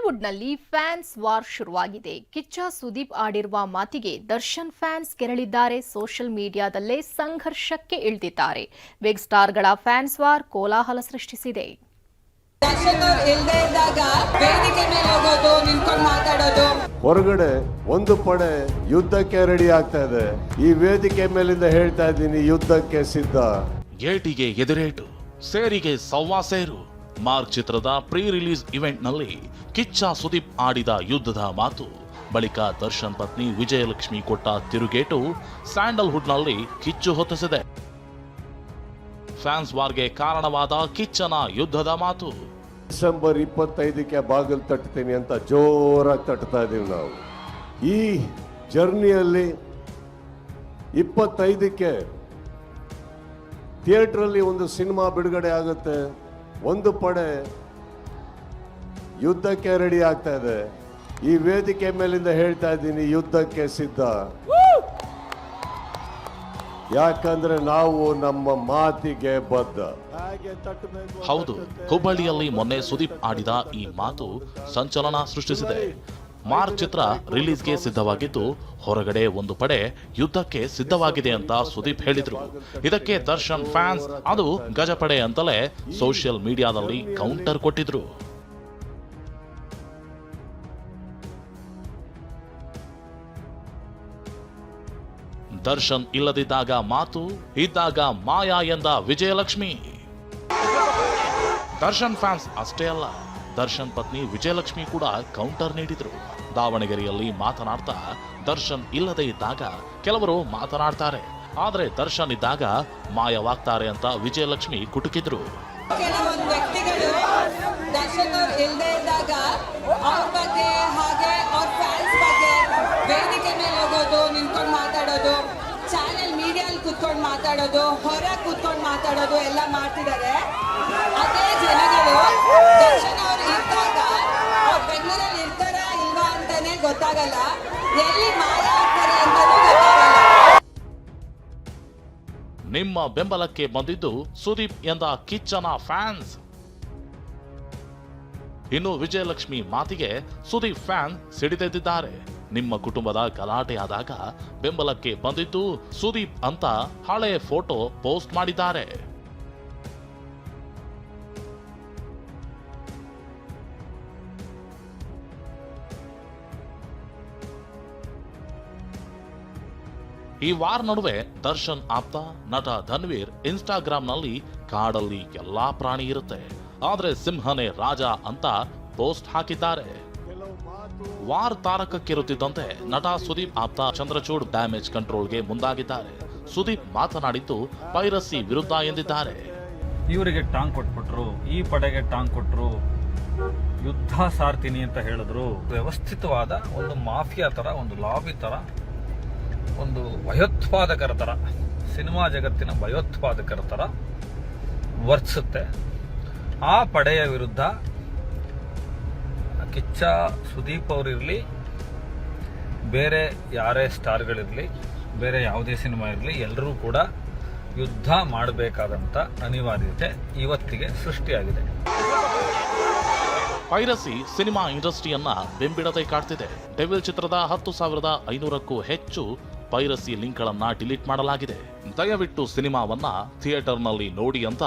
ಸ್ಯಾಂಡಲ್ವುಡ್ನಲ್ಲಿ fans war ಶುರುವಾಗಿದೆ. ಕಿಚ್ಚ ಸುದೀಪ್ ಆಡಿರುವ ಮಾತಿಗೆ Darshan fans ಕೆರಳಿದ್ದಾರೆ. Social ಮೀಡಿಯಾದಲ್ಲೇ ಸಂಘರ್ಷಕ್ಕೆ ಇಳಿದಿದ್ದಾರೆ. ಬಿಗ್ ಸ್ಟಾರ್ಗಳ ಫ್ಯಾನ್ಸ್ ವಾರ್ ಕೋಲಾಹಲ ಸೃಷ್ಟಿಸಿದೆ. ಹೊರಗಡೆ ಒಂದು ಪಡೆ ಯುದ್ಧಕ್ಕೆ ರೆಡಿ ಆಗ್ತಾ ಇದೆ. ಈ ವೇದಿಕೆ ಮೇಲಿಂದ ಹೇಳ್ತಾ ಇದ್ದೀನಿ, ಯುದ್ಧಕ್ಕೆ ಸಿದ್ಧ. ಏಟಿಗೆ ಎದುರೇಟು, ಸೇರಿಗೆ ಸವ್ವಾ ಸೇರು. ಮಾರ್ಕ್ ಚಿತ್ರದ ಪ್ರೀ ರಿಲೀಸ್ ಇವೆಂಟ್ ನಲ್ಲಿ ಕಿಚ್ಚ ಸುದೀಪ್ ಆಡಿದ ಯುದ್ಧದ ಮಾತು, ಬಳಿಕ ದರ್ಶನ್ ಪತ್ನಿ ವಿಜಯಲಕ್ಷ್ಮಿ ಕೊಟ್ಟ ತಿರುಗೇಟು ಸ್ಯಾಂಡಲ್ವುಡ್ ನಲ್ಲಿ ಕಿಚ್ಚು ಹೊತ್ತಿಸಿದೆ. ಫ್ಯಾನ್ಸ್ ವಾರ್ಗೆ ಕಾರಣವಾದ ಕಿಚ್ಚನ ಯುದ್ಧದ ಮಾತು. ಡಿಸೆಂಬರ್ 25ಕ್ಕೆ ಬಾಗಿಲು ತಟ್ತೀನಿ ಅಂತ ಜೋರಾಗಿ ತಟ್ತಾ ಇದೀವಿ ನಾವು. ಈ ಜರ್ನಿಯಲ್ಲಿ 25ಕ್ಕೆ ಥಿಯೇಟರ್ ಒಂದು ಸಿನಿಮಾ ಬಿಡುಗಡೆ ಆಗುತ್ತೆ. ಒಂದು ಪಡೆ ಯುದ್ಧಕ್ಕೆ ರೆಡಿ ಆಗ್ತಾ ಇದೆ. ಈ ವೇದಿಕೆ ಮೇಲಿಂದ ಹೇಳ್ತಾ ಇದ್ದೀನಿ, ಯುದ್ಧಕ್ಕೆ ಸಿದ್ಧ. ಯಾಕಂದ್ರೆ ನಾವು ನಮ್ಮ ಮಾತಿಗೆ ಬದ್ಧ. ಹೌದು, ಹುಬ್ಬಳ್ಳಿಯಲ್ಲಿ ಮೊನ್ನೆ ಸುದೀಪ್ ಆಡಿದ ಈ ಮಾತು ಸಂಚಲನ ಸೃಷ್ಟಿಸಿದೆ. ಮಾರ್ಕ್ ಚಿತ್ರ ರಿಲೀಸ್ಗೆ ಸಿದ್ಧವಾಗಿದ್ದು, ಹೊರಗಡೆ ಒಂದು ಪಡೆ ಯುದ್ಧಕ್ಕೆ ಸಿದ್ಧವಾಗಿದೆ ಅಂತ ಸುದೀಪ್ ಹೇಳಿದ್ರು. ಇದಕ್ಕೆ ದರ್ಶನ್ ಫ್ಯಾನ್ಸ್ ಅದು ಗಜಪಡೆ ಅಂತಲೇ ಸೋಷಿಯಲ್ ಮೀಡಿಯಾದಲ್ಲಿ ಕೌಂಟರ್ ಕೊಟ್ಟಿದ್ರು. ದರ್ಶನ್ ಇಲ್ಲದಿದ್ದಾಗ ಮಾತು, ಇದ್ದಾಗ ಮಾಯಾ ಎಂದ ವಿಜಯಲಕ್ಷ್ಮಿ. ದರ್ಶನ್ ಫ್ಯಾನ್ಸ್ ಅಷ್ಟೇ ಅಲ್ಲ, ದರ್ಶನ್ ಪತ್ನಿ ವಿಜಯಲಕ್ಷ್ಮಿ ಕೂಡ ಕೌಂಟರ್ ನೀಡಿದ್ರು. ದಾವಣಗೆರೆಯಲ್ಲಿ ಮಾತನಾಡ್ತಾ, ದರ್ಶನ್ ಇಲ್ಲದೆ ಇದ್ದಾಗ ಕೆಲವರು ಮಾತನಾಡ್ತಾರೆ, ಆದ್ರೆ ದರ್ಶನ್ ಇದ್ದಾಗ ಮಾಯವಾಗ್ತಾರೆ ಅಂತ ವಿಜಯಲಕ್ಷ್ಮಿ ಕುಟುಕಿದ್ರು. ಕೆಲವೊಂದು ವ್ಯಕ್ತಿಗಳು ದರ್ಶನ್ ಅವರು ಇಲ್ಲದೆ ಇದ್ದಾಗ ಅವ್ರ ಬಗ್ಗೆ ಹಾಗೆ ಅವ್ರ ಫ್ಯಾನ್ಸ್ ಬಗ್ಗೆ ವೇದಿಕೆ ಮೇಲೆ ಹೋಗೋದು, ನಿಂತ್ಕೊಂಡು ಮಾತಾಡೋದು, ಚಾನೆಲ್ ಮೀಡಿಯಲ್ಲಿ ಕೂತ್ಕೊಂಡು ಮಾತಾಡೋದು, ಹೊರಗೆ ಕೂತ್ಕೊಂಡು ಮಾತಾಡೋದು ಎಲ್ಲ ಮಾಡ್ತಿದ್ದಾರೆ. ಅದೇ ಜನಗಳು ದರ್ಶನ್ ಅವರು ಇದ್ದಾಗ ಅವ್ರು ಬೆಂಗಳೂರಲ್ಲಿ ಇರ್ತಾರ ಇಲ್ವಾ ಅಂತಾನೆ ಗೊತ್ತಾಗಲ್ಲ, ಎಲ್ಲಿ ಮಾಯ ಆಗ್ತಾರೆ ಅಂತಾನೂ ಗೊತ್ತಾಗಲ್ಲ. ನಿಮ್ಮ ಬೆಂಬಲಕ್ಕೆ ಬಂದಿದ್ದು ಸುದೀಪ್ ಎಂದ ಕಿಚ್ಚನ ಫ್ಯಾನ್ಸ್. ಇನ್ನು ವಿಜಯಲಕ್ಷ್ಮಿ ಮಾತಿಗೆ ಸುದೀಪ್ ಫ್ಯಾನ್ ಸಿಡಿದೆದ್ದಿದ್ದಾರೆ. ನಿಮ್ಮ ಕುಟುಂಬದ ಗಲಾಟೆ ಆದಾಗ ಬೆಂಬಲಕ್ಕೆ ಬಂದಿದ್ದು ಸುದೀಪ್ ಅಂತ ಹಳೆ ಫೋಟೋ ಪೋಸ್ಟ್ ಮಾಡಿದ್ದಾರೆ. ಈ ವಾರ ನಡುವೆ ದರ್ಶನ್ ಆಪ್ತ ನಟ ಧನ್ವೀರ್ ಇನ್ಸ್ಟಾಗ್ರಾಂನಲ್ಲಿ ಕಾಡಲ್ಲಿ ಎಲ್ಲಾ ಪ್ರಾಣಿ ಇರುತ್ತೆ, ಆದ್ರೆ ಸಿಂಹನೇ ರಾಜ ಅಂತ ಪೋಸ್ಟ್ ಹಾಕಿದ್ದಾರೆ. ವಾರ್ ತಾರಕಕ್ಕಿರುತ್ತಿದ್ದಂತೆ ನಟ ಸುದೀಪ್ ಆಪ್ತ ಚಂದ್ರಚೂಡ್ ಡ್ಯಾಮೇಜ್ ಕಂಟ್ರೋಲ್ಗೆ ಮುಂದಾಗಿದ್ದಾರೆ. ಸುದೀಪ್ ಮಾತನಾಡಿದ್ದು ಪೈರಸಿ ವಿರುದ್ಧ ಎಂದಿದ್ದಾರೆ. ಇವರಿಗೆ ಟಾಂಗ್ ಕೊಟ್ಬಿಟ್ರು, ಈ ಪಡೆಗೆ ಟಾಂಗ್ ಕೊಟ್ರು, ಯುದ್ಧ ಸಾರ್ತೀನಿ ಅಂತ ಹೇಳಿದ್ರು. ವ್ಯವಸ್ಥಿತವಾದ ಒಂದು ಮಾಫಿಯಾ ತರ, ಒಂದು ಲಾಬಿ ತರ, ಒಂದು ಭಯೋತ್ಪಾದಕರ ತರ, ಸಿನಿಮಾ ಜಗತ್ತಿನ ಭಯೋತ್ಪಾದಕರ ತರ ವರ್ತಿಸುತ್ತೆ. ಆ ಪಡೆಯ ವಿರುದ್ಧ ಕಿಚ್ಚ ಸುದೀಪ್ ಅವರಿರಲಿ, ಬೇರೆ ಯಾರೇ ಸ್ಟಾರ್ಗಳಿರಲಿ, ಬೇರೆ ಯಾವುದೇ ಸಿನಿಮಾ ಇರಲಿ, ಎಲ್ಲರೂ ಕೂಡ ಯುದ್ಧ ಮಾಡಬೇಕಾದಂಥ ಅನಿವಾರ್ಯತೆ ಇವತ್ತಿಗೆ ಸೃಷ್ಟಿಯಾಗಿದೆ. ಪೈರಸಿ ಸಿನಿಮಾ ಇಂಡಸ್ಟ್ರಿಯನ್ನ ಬೆಂಬಿಡದೆ ಕಾಡ್ತಿದೆ. ಡೆವಿಲ್ ಚಿತ್ರದ 10,500ಕ್ಕೂ ಹೆಚ್ಚು ಪೈರಸಿ ಲಿಂಕ್ಗಳನ್ನ ಡಿಲೀಟ್ ಮಾಡಲಾಗಿದೆ. ದಯವಿಟ್ಟು ಸಿನಿಮಾವನ್ನ ಥಿಯೇಟರ್ನಲ್ಲಿ ನೋಡಿ ಅಂತ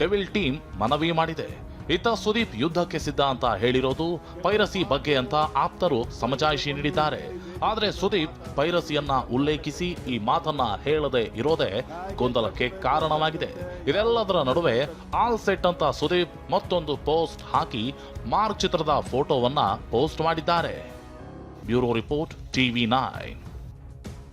ಡೆವಿಲ್ ಟೀಮ್ ಮನವಿ ಮಾಡಿದೆ. ಇತ್ತ ಸುದೀಪ್ ಯುದ್ಧಕ್ಕೆ ಸಿದ್ಧ ಅಂತ ಹೇಳಿರೋದು ಪೈರಸಿ ಬಗ್ಗೆ ಅಂತ ಆಪ್ತರು ಸಮಜಾಯಿಷಿ ನೀಡಿದ್ದಾರೆ. ಆದ್ರೆ ಸುದೀಪ್ ಪೈರಸಿಯನ್ನ ಉಲ್ಲೇಖಿಸಿ ಈ ಮಾತನ್ನ ಹೇಳದೆ ಇರೋದೇ ಗೊಂದಲಕ್ಕೆ ಕಾರಣವಾಗಿದೆ. ಇದೆಲ್ಲದರ ನಡುವೆ ಆಲ್ ಸೆಟ್ ಅಂತ ಸುದೀಪ್ ಮತ್ತೊಂದು ಪೋಸ್ಟ್ ಹಾಕಿ ಮಾರ್ಕ್ ಚಿತ್ರದ ಫೋಟೋವನ್ನ ಪೋಸ್ಟ್ ಮಾಡಿದ್ದಾರೆ. Bureau report, TV9.